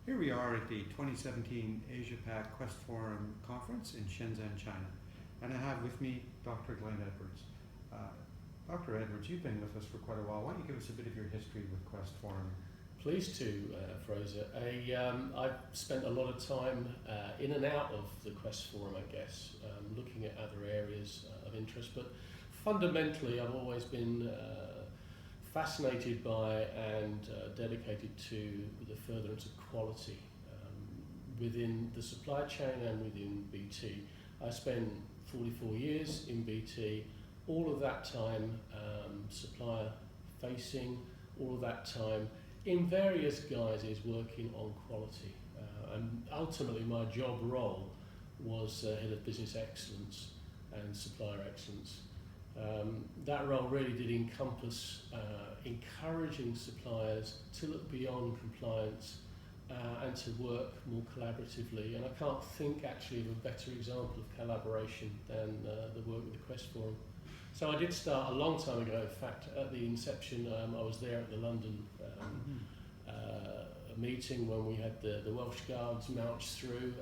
Here we are at the 2017 Asia-Pac QuEST Forum Conference in Shenzhen, China. And I have with me Dr. Glenn Edwards. Dr. Edwards, you've been with us for quite a while. Why don't you give us a bit of your history with QuEST Forum? Pleased to, Fraser. I've spent a lot of time in and out of the QuEST Forum, I guess, looking at other areas of interest. But fundamentally, I've always been fascinated by and dedicated to the furtherance of quality within the supply chain and within BT. I spent 44 years in BT, all of that time supplier facing, all of that time in various guises working on quality. And ultimately my job role was Head of Business Excellence and Supplier Excellence. That role really did encompass encouraging suppliers to look beyond compliance and to work more collaboratively. And I can't think actually of a better example of collaboration than the work with the QuEST Forum. So I did start a long time ago. In fact, at the inception, I was there at the London meeting when we had the Welsh Guards march through.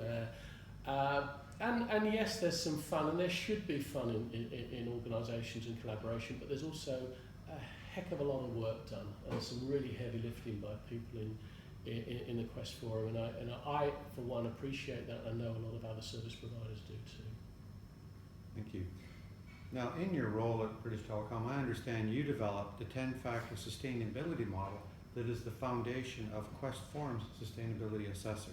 And yes, there's some fun, and there should be fun in organisations and collaboration, but there's also a heck of a lot of work done, and some really heavy lifting by people in the QuEST Forum, and I, for one, appreciate that. I know a lot of other service providers do too. Thank you. Now, in your role at British Telecom, I understand you developed the 10-factor sustainability model that is the foundation of QuEST Forum's Sustainability Assessor.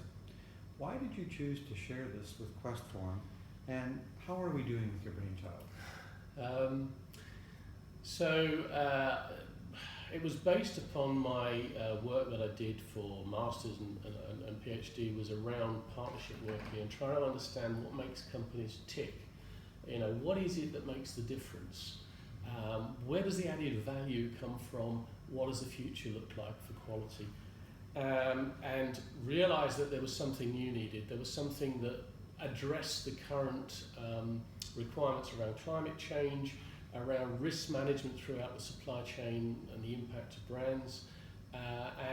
Why did you choose to share this with QuEST Forum, and how are we doing with your brainchild? It was based upon my work that I did for Masters and PhD, was around partnership working and trying to understand what makes companies tick. You know, what is it that makes the difference? Where does the added value come from? What does the future look like for quality? And realised that there was something new needed. There was something that addressed the current requirements around climate change, around risk management throughout the supply chain and the impact of brands,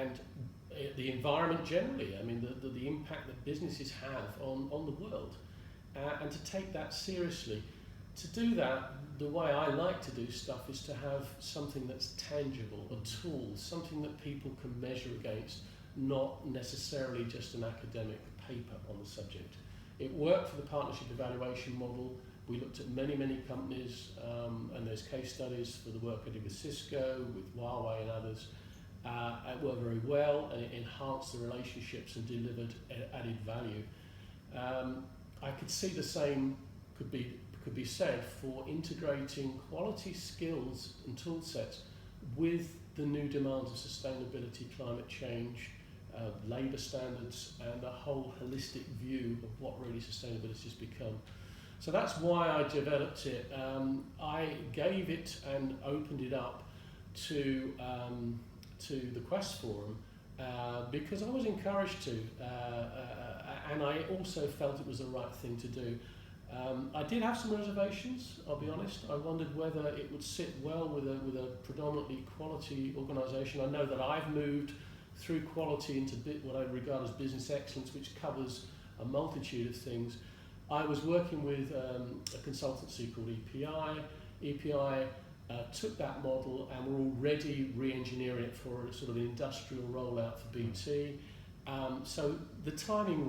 and the environment generally. I mean, the impact that businesses have on the world. And to take that seriously. To do that, the way I like to do stuff is to have something that's tangible, a tool, something that people can measure against, not necessarily just an academic paper on the subject. It worked for the partnership evaluation model. We looked at many companies, and there's case studies for the work I did with Cisco, with Huawei and others. It worked very well, and it enhanced the relationships and delivered added value. I could see the same could be said for integrating quality skills and tool sets with the new demands of sustainability, climate change, labour standards, and a whole holistic view of what really sustainability has become. So that's why I developed it. I gave it and opened it up to the QuEST Forum because I was encouraged to, and I also felt it was the right thing to do. I did have some reservations, I'll be honest. I wondered whether it would sit well with a predominantly quality organisation. I know that I've moved through quality into what I regard as business excellence, which covers a multitude of things. I was working with a consultancy called EPI. EPI took that model and were already re-engineering it for a sort of industrial rollout for BT. So the timing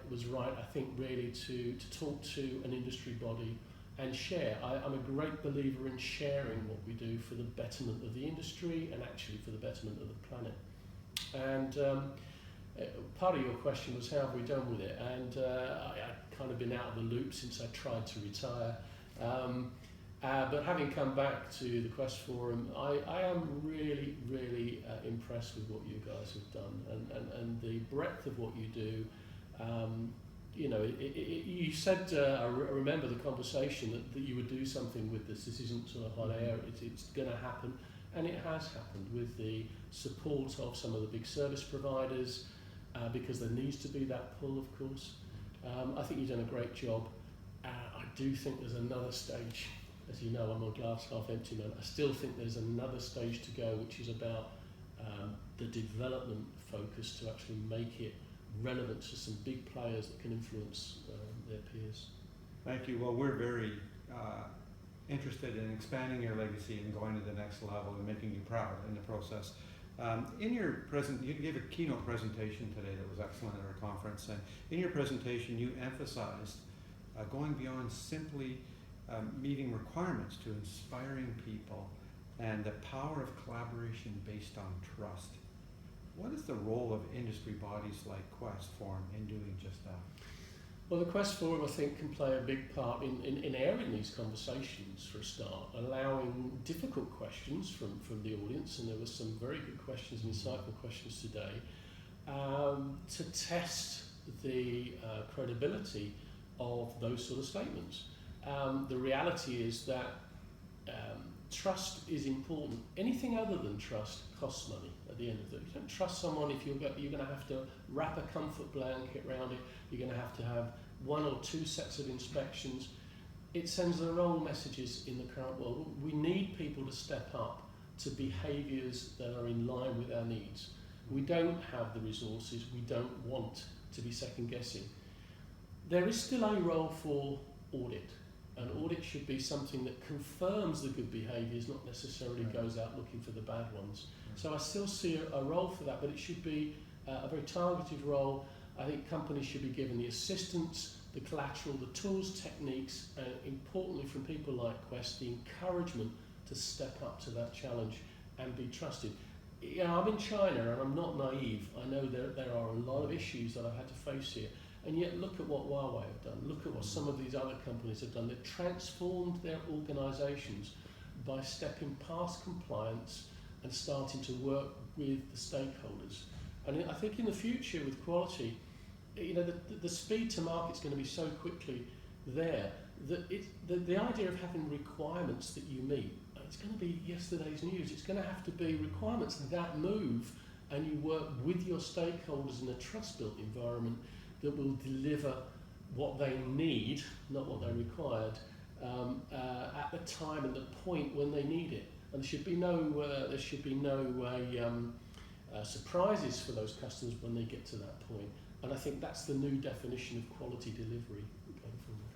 was right, I think, really to talk to an industry body and share. I'm a great believer in sharing what we do for the betterment of the industry and actually for the betterment of the planet. And part of your question was how have we done with it? And I've kind of been out of the loop since I tried to retire. But having come back to the QuEST Forum, I am really impressed with what you guys have done and the breadth of what you do. You know, you said, I remember the conversation that you would do something with this. This isn't sort of hot air, it's going to happen. And it has happened with the support of some of the big service providers, because there needs to be that pull, of course. I think you've done a great job. I do think there's another stage. As you know, I'm a glass half empty man. I still think there's another stage to go, which is about the development focus to actually make it relevant to some big players that can influence their peers. Thank you. Well, we're very interested in expanding your legacy and going to the next level and making you proud in the process. You gave a keynote presentation today that was excellent at our conference, and in your presentation you emphasized going beyond simply meeting requirements to inspiring people and the power of collaboration based on trust. What is the role of industry bodies like QuEST Forum in doing just that? Well, the QuEST Forum, I think, can play a big part in airing these conversations for a start, allowing difficult questions from the audience, and there were some very good questions, insightful questions today, to test the credibility of those sort of statements. The reality is that trust is important. Anything other than trust costs money at the end of it. You don't trust someone if you're going to have to wrap a comfort blanket around it. You're going to have 1 or 2 sets of inspections. It sends the wrong messages in the current world. We need people to step up to behaviours that are in line with our needs. We don't have the resources. We don't want to be second guessing. There is still a role for audit. An audit should be something that confirms the good behaviours, not necessarily goes out looking for the bad ones. So I still see a role for that, but it should be a very targeted role. I think companies should be given the assistance, the collateral, the tools, techniques, and importantly from people like QuEST, the encouragement to step up to that challenge and be trusted. You know, I'm in China and I'm not naive. I know there are a lot of issues that I've had to face here. And yet look at what Huawei have done. Look at what some of these other companies have done. They've transformed their organisations by stepping past compliance and starting to work with the stakeholders. And I think in the future with quality, you know, the speed to market is going to be so quickly there that the idea of having requirements that you meet, it's going to be yesterday's news. It's going to have to be requirements that move, and you work with your stakeholders in a trust-built environment that will deliver what they need, not what they required, at the time and the point when they need it. And there should be no surprises for those customers when they get to that point. And I think that's the new definition of quality delivery going forward.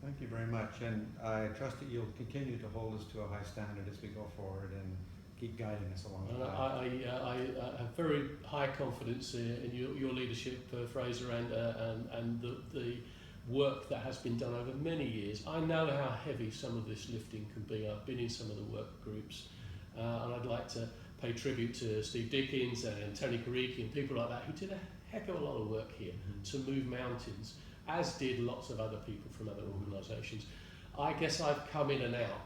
Thank you very much, and I trust that you'll continue to hold us to a high standard as we go forward and keep guiding us along the path. I have very high confidence in your leadership, Fraser, and the work that has been done over many years. I know how heavy some of this lifting can be. I've been in some of the work groups, and I'd like to pay tribute to Steve Dickens and Tony Kariki and people like that who did a heck of a lot of work here to move mountains, as did lots of other people from other organisations. I guess I've come in and out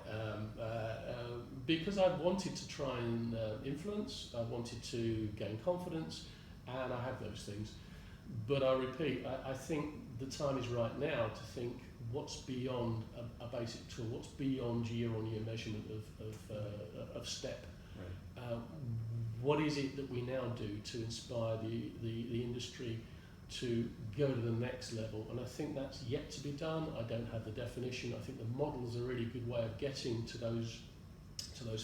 because I've wanted to try and influence, I wanted to gain confidence, and I have those things. But I repeat, I think the time is right now to think what's beyond a basic tool, what's beyond year-on-year measurement of step. Right. What is it that we now do to inspire the industry to go to the next level? And I think that's yet to be done. I don't have the definition. I think the model is a really good way of getting to those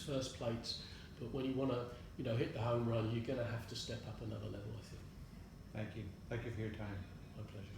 first plates. But when you want to hit the home run, you're going to have to step up another level, I think. Thank you. Thank you for your time. My pleasure.